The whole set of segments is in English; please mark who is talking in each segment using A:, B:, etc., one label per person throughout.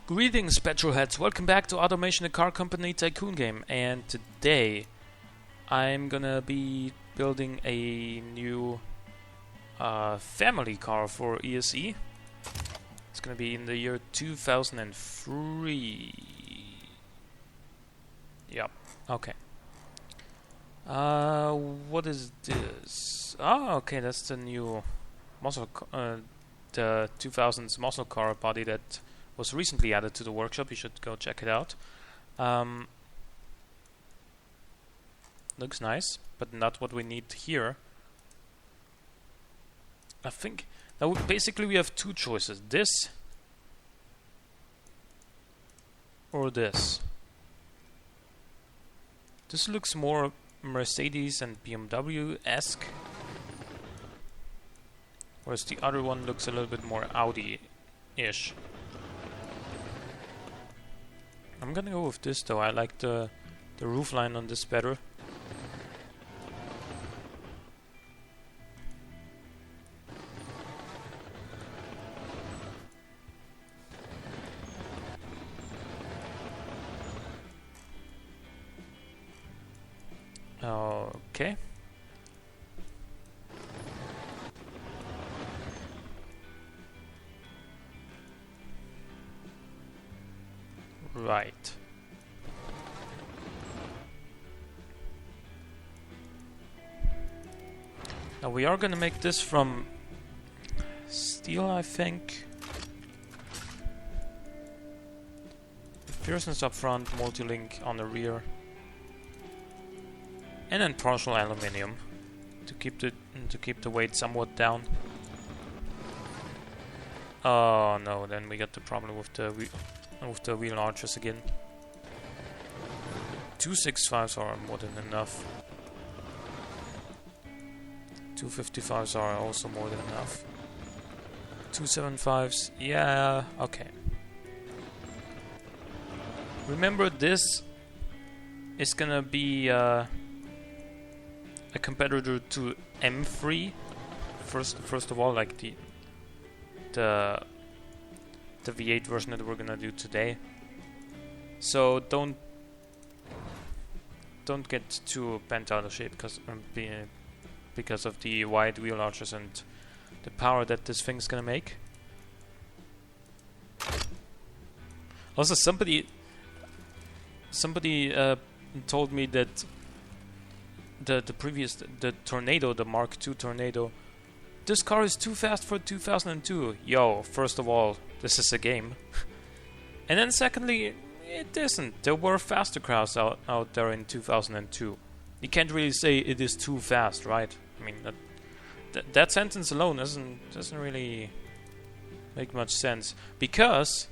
A: Greetings, petrolheads! Welcome back to Automation, a car company tycoon game. And today, I'm gonna be building a new family car for ESE. It's gonna be in the year 2003. Yep. Okay. What is this? Oh, okay. That's the new the 2000s muscle car body that was recently added to the workshop. You should go check it out. Looks nice, but not what we need here. I think now basically we have two choices: this or this. This looks more Mercedes and BMW-esque, whereas the other one looks a little bit more Audi-ish. I'm gonna go with this though. I like the roofline on this better. Okay. Right. Now we are gonna make this from steel, I think. Pearsons up front, multi-link on the rear, and then partial aluminium to keep the weight somewhat down. Oh no! Then we got the problem with the wheel arches again. 265s are more than enough. 255s are also more than enough. 275s, yeah, okay. Remember, this is gonna be a competitor to M3. First of all, like the V8 version that we're gonna do today. So don't get too bent out of shape because of the wide wheel arches and the power that this thing's gonna make. Also, somebody told me that the Tornado, the Mark II Tornado, this car is too fast for 2002. Yo, first of all, this is a game. And then secondly, it isn't. There were faster cars out there in 2002. You can't really say it is too fast, right? I mean, that sentence alone doesn't really make much sense, because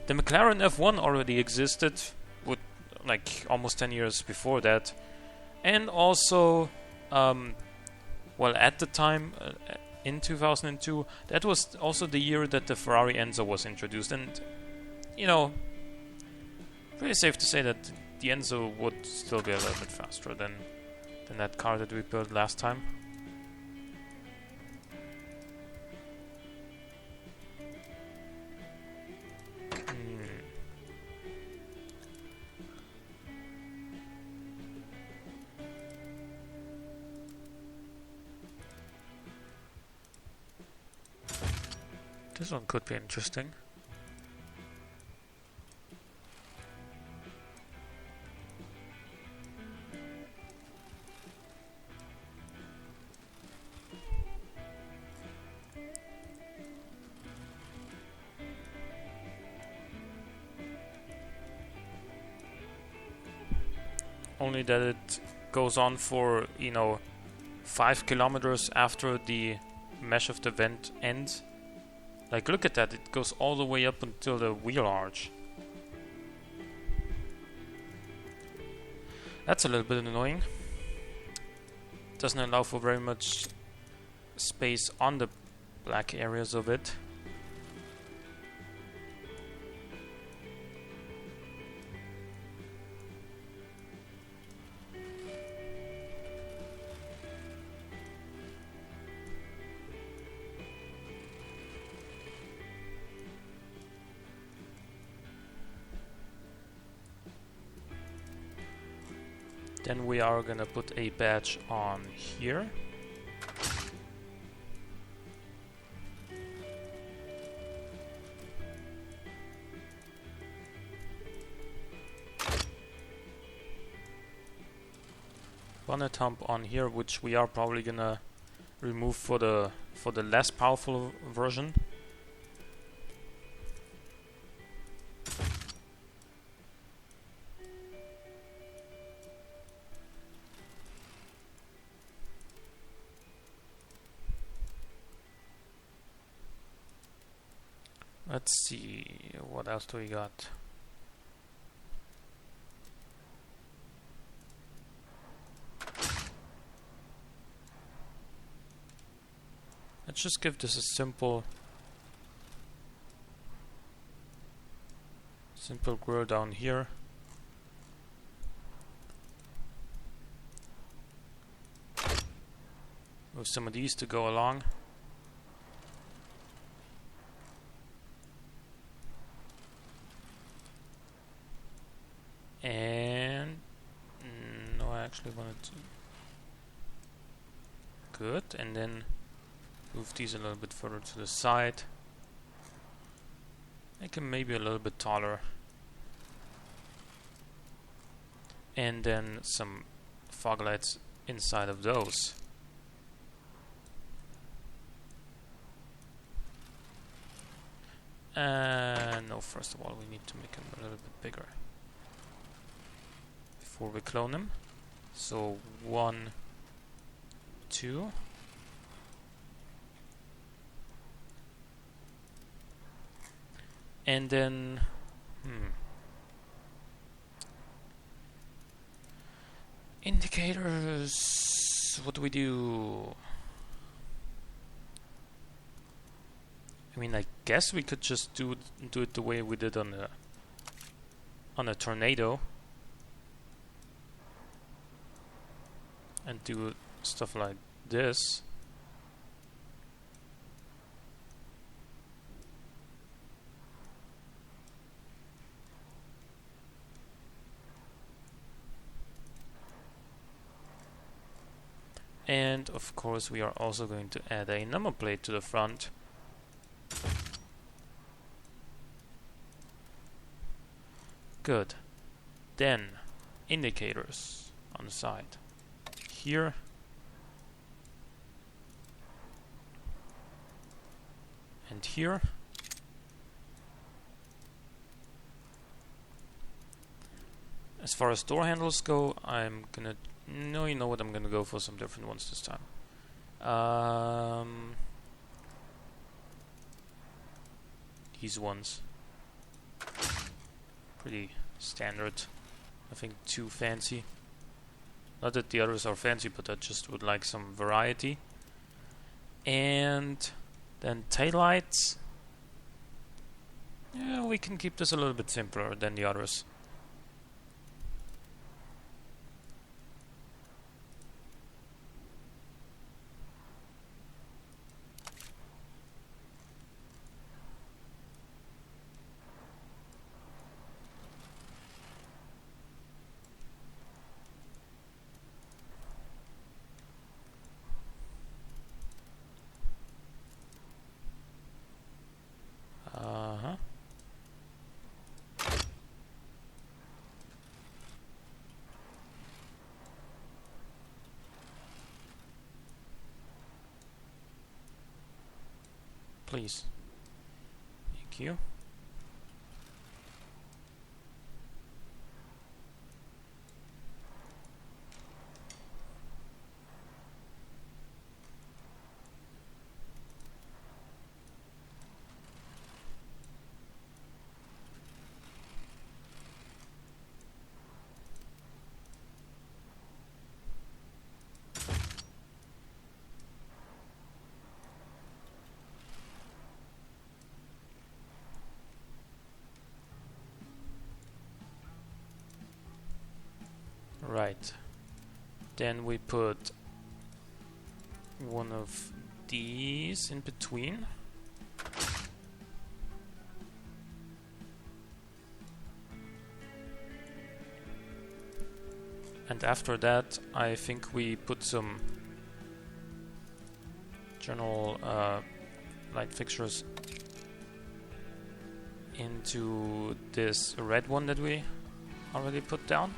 A: the McLaren F1 already existed with like almost 10 years before that, and also well, at the time, in 2002, that was also the year that the Ferrari Enzo was introduced. And, you know, pretty safe to say that the Enzo would still be a little bit faster than that car that we built last time. This one could be interesting. Only that it goes on for, 5 kilometers after the mesh of the vent ends. Like, look at that, it goes all the way up until the wheel arch. That's a little bit annoying. Doesn't allow for very much space on the black areas of it. Then we are gonna put a badge on here. Bonnet hump on here, which we are probably gonna remove for the less powerful version. Let's see, what else do we got? Let's just give this a simple grill down here. With some of these to go along. And no, I actually wanted to. Good, and then move these a little bit further to the side. Make them maybe a little bit taller. And then some fog lights inside of those. No, first of all, we need to make them a little bit bigger before we clone them. So 1, 2. And then indicators. What do we do? I mean, I guess we could just do it the way we did on a tornado, and do stuff like this. And of course we are also going to add a number plate to the front. Good. Then indicators on the side. Here. And here. As far as door handles go, I'm gonna... No, you know what? I'm gonna go for some different ones this time. These ones. Pretty standard. Nothing too fancy. Not that the others are fancy, but I just would like some variety. And then taillights. Yeah, we can keep this a little bit simpler than the others. Please. Thank you. Right. Then we put one of these in between. And after that, I think we put some general light fixtures into this red one that we already put down.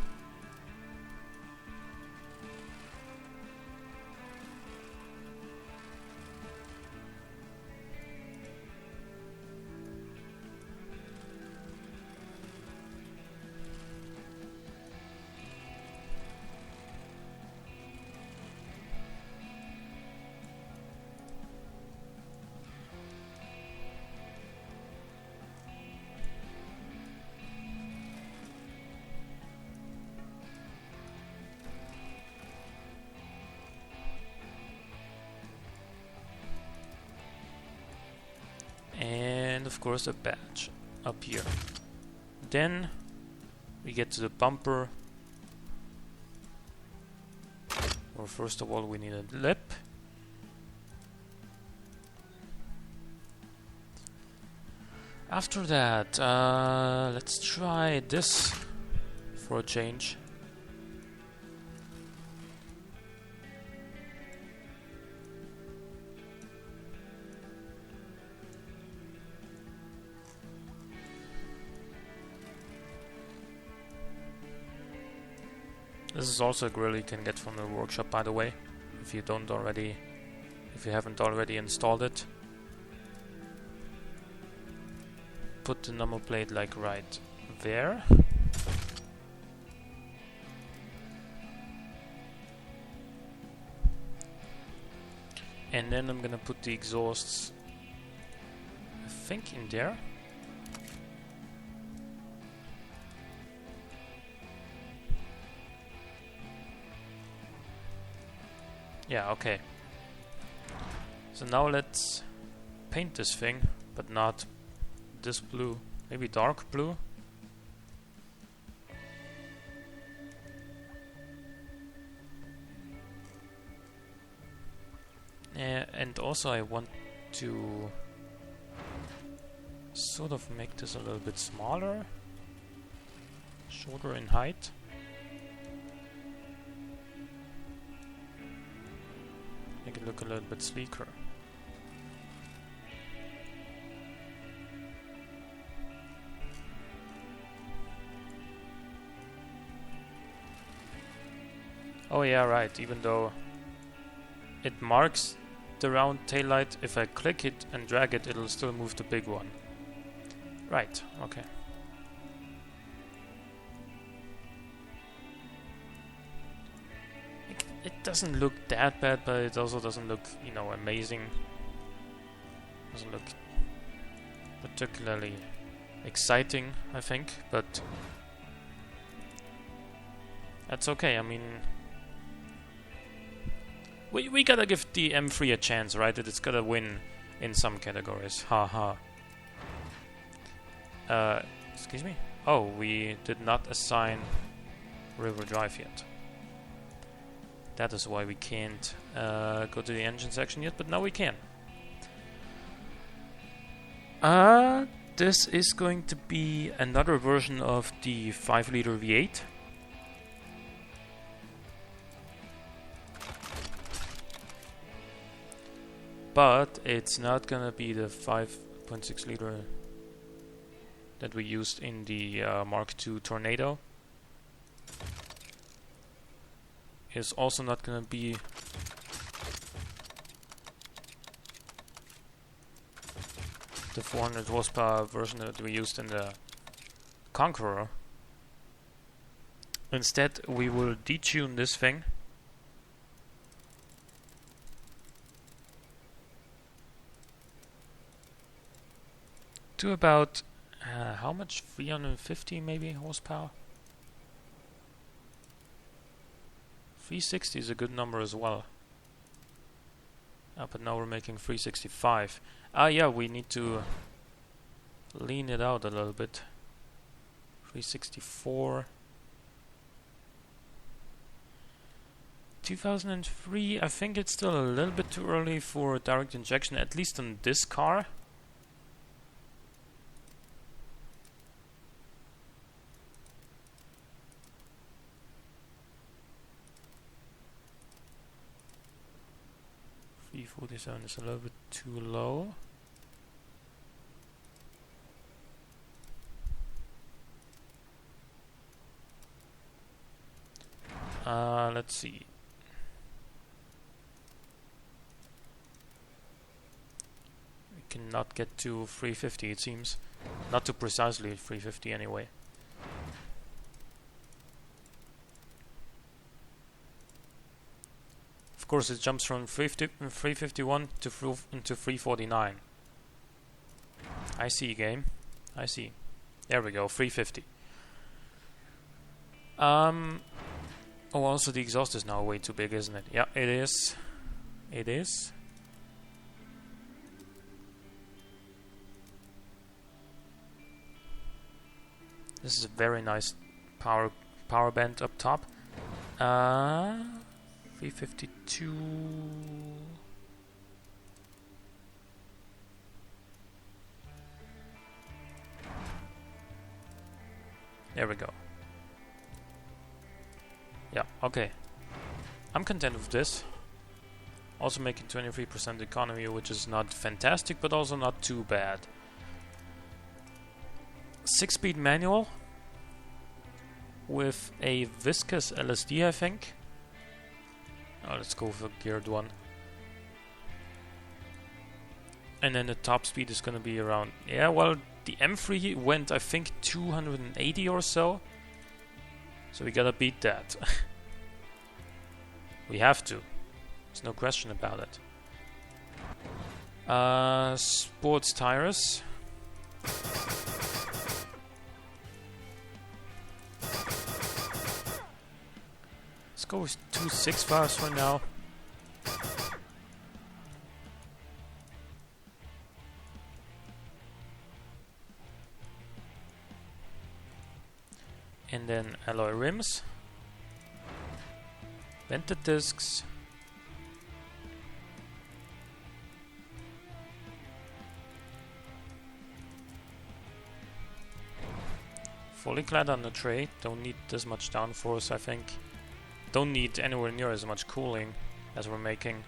A: And of course a badge up here. Then we get to the bumper. Well, first of all we need a lip. After that, let's try this for a change. This is also a grill you can get from the workshop, by the way, if you haven't already installed it. Put the number plate like right there. And then I'm gonna put the exhausts, I think, in there. Yeah, okay. So now let's paint this thing, but not this blue. Maybe dark blue. And also I want to sort of make this a little bit smaller, shorter in height. Make it look a little bit sleeker. Oh yeah, right, even though it marks the round taillight, if I click it and drag it, it'll still move the big one. Right, okay. It doesn't look that bad, but it also doesn't look, you know, amazing. Doesn't look particularly exciting, I think, but that's okay. I mean, we gotta give the M3 a chance, right? It's gotta win in some categories. Haha. Excuse me? Oh, we did not assign River Drive yet. That is why we can't go to the engine section yet, but now we can. This is going to be another version of the 5-liter V8. But it's not gonna be the 5.6 liter that we used in the Mark II Tornado. It's also not gonna be the 400 horsepower version that we used in the Conqueror. Instead, we will detune this thing to about how much? 350 maybe horsepower? 360 is a good number as well. But now we're making 365. Yeah, we need to lean it out a little bit. 364. 2003, I think it's still a little bit too early for direct injection, at least on this car. 47 is a little bit too low. Let's see. We cannot get to 350, it seems. Not to precisely 350 anyway. Of course, it jumps from 351 to 349. I see, game. I see. There we go, 350. Oh, also the exhaust is now way too big, isn't it? Yeah, it is. It is. This is a very nice power band up top. 352. There we go. Yeah, okay. I'm content with this. Also making 23% economy, which is not fantastic, but also not too bad. 6-speed manual with a viscous LSD, I think. Oh, let's go for geared one. And then the top speed is gonna be around... Yeah, well, the M3 went, I think, 280 or so. So we gotta beat that. We have to. There's no question about it. Sports tires. Let's go with 265s for now. And then alloy rims. Vented discs. Fully clad on the tray. Don't need this much downforce, I think. Don't need anywhere near as much cooling as we're making.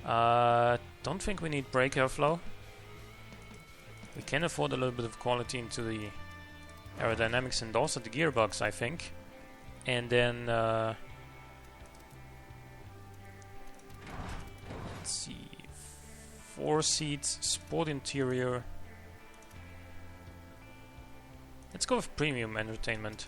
A: Don't think we need brake airflow. We can afford a little bit of quality into the aerodynamics and also the gearbox, I think. And then let's see, 4 seats, sport interior. Let's go with premium entertainment.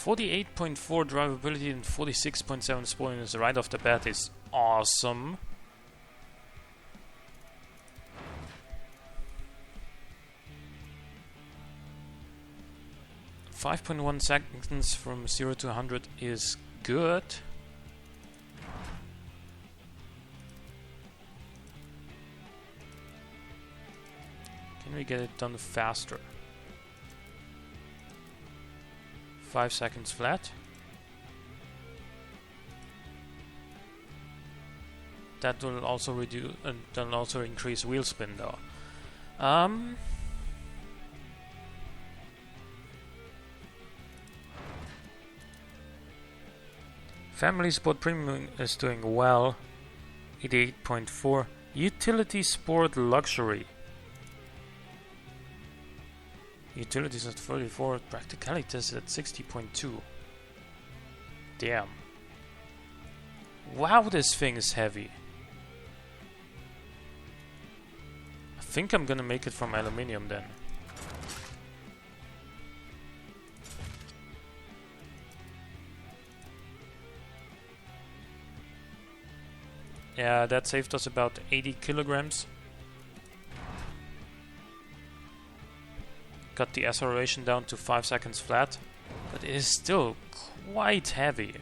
A: .4 drivability and 46.7 sportiness right off the bat is awesome. .1 seconds from 0 to 100 is good. Can we get it done faster? 5 seconds flat. That will also reduce and then also increase wheel spin though. Family Sport Premium is doing well. 88.4. Utility Sport Luxury. Utilities at 34, practicality is at 60.2. Damn. Wow, this thing is heavy. I think I'm gonna make it from aluminium then. Yeah, that saved us about 80 kilograms. Got the acceleration down to 5 seconds flat, but it is still quite heavy.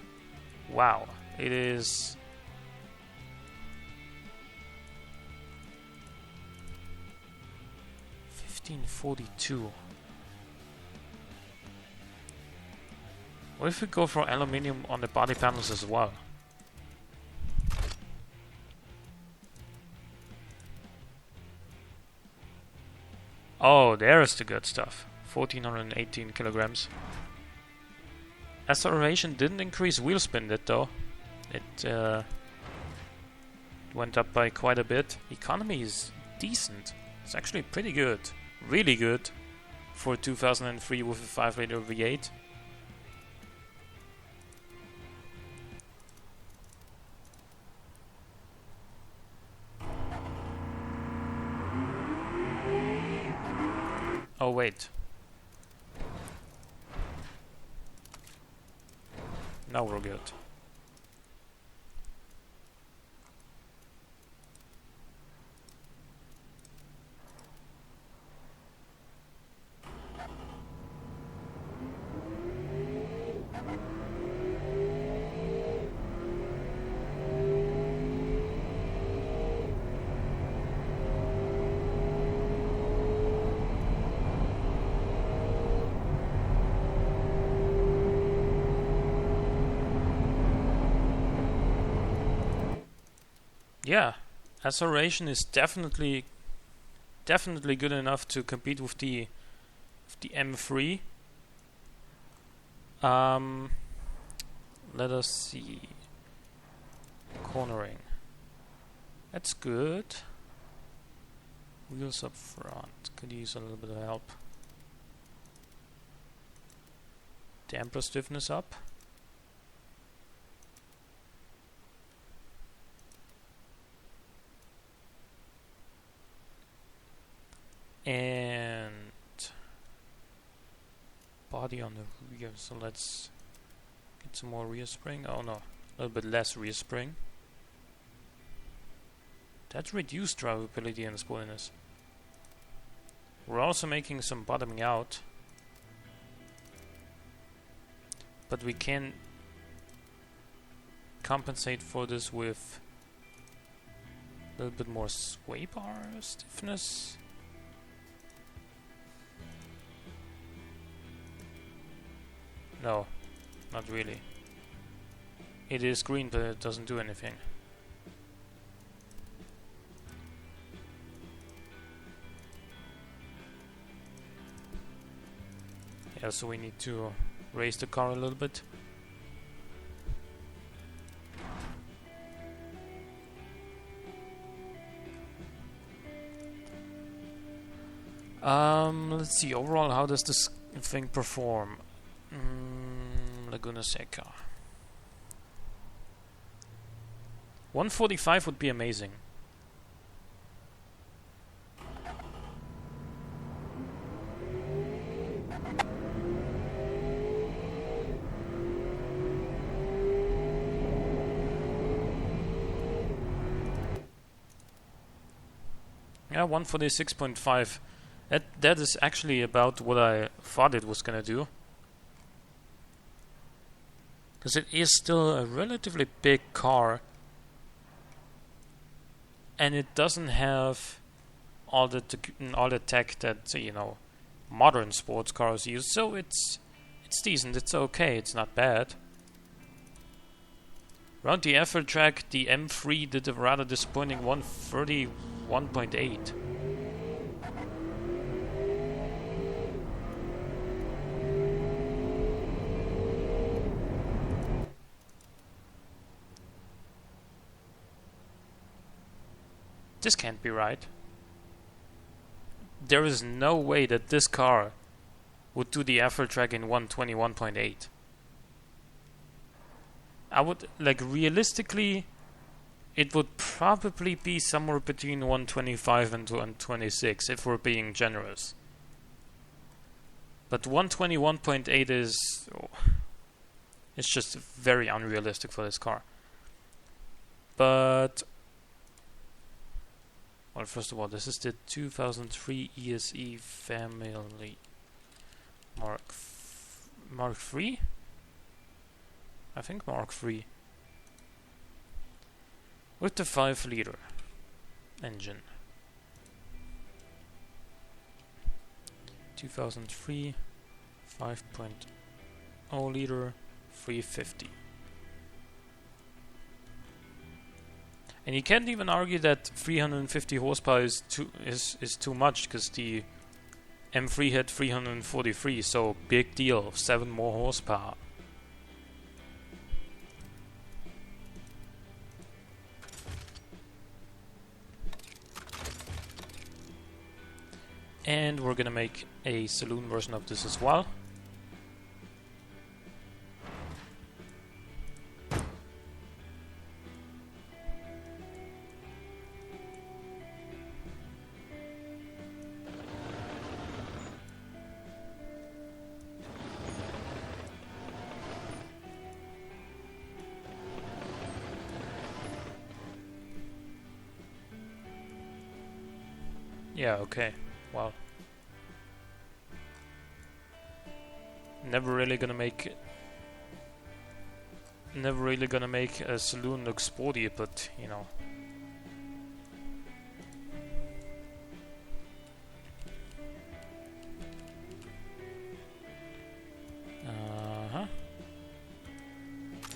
A: Wow, it is. 1542. What if we go for aluminium on the body panels as well? Oh, there's the good stuff. 1418 kilograms. Acceleration didn't increase wheel spin, did though. It went up by quite a bit. Economy is decent. It's actually pretty good. Really good for 2003 with a 5-liter V8. Oh wait. Now we're good. Yeah, acceleration is definitely good enough to compete with the M3. Let us see. Cornering. That's good. Wheels up front. Could use a little bit of help. Damper stiffness up. And body on the rear, so let's get some more rear spring. Oh no, a little bit less rear spring. That's reduced drivability and sportiness. We're also making some bottoming out, but we can compensate for this with a little bit more sway bar stiffness. No, not really. It is green, but it doesn't do anything. Yeah, so we need to raise the car a little bit. Let's see, overall, how does this thing perform? Laguna Seca. 145 would be amazing. Yeah, 146.5. That is actually about what I thought it was gonna do. Because it is still a relatively big car, and it doesn't have all the tech that, you know, modern sports cars use. So it's decent. It's okay. It's not bad. Around the effort track, the M3 did a rather disappointing 131.8. This can't be right. There is no way that this car would do the effort track in 121.8. I would, like, realistically, it would probably be somewhere between 125 and 126 if we're being generous. But 121.8 is... oh, it's just very unrealistic for this car. But... well, first of all, this is the 2003 ESE family Mark III? I think Mark III. With the 5-liter engine. 2003, 5.0 liter, 350. And you can't even argue that 350 horsepower is too much, because the M3 had 343, so big deal, 7 more horsepower. And we're gonna make a saloon version of this as well. Yeah, okay. Well, never really gonna make a saloon look sporty, but you know.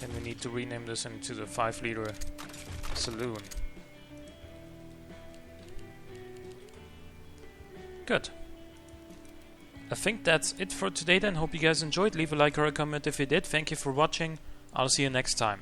A: And we need to rename this into the 5-liter saloon. Good. I think that's it for today then. Hope you guys enjoyed. Leave a like or a comment if you did. Thank you for watching. I'll see you next time.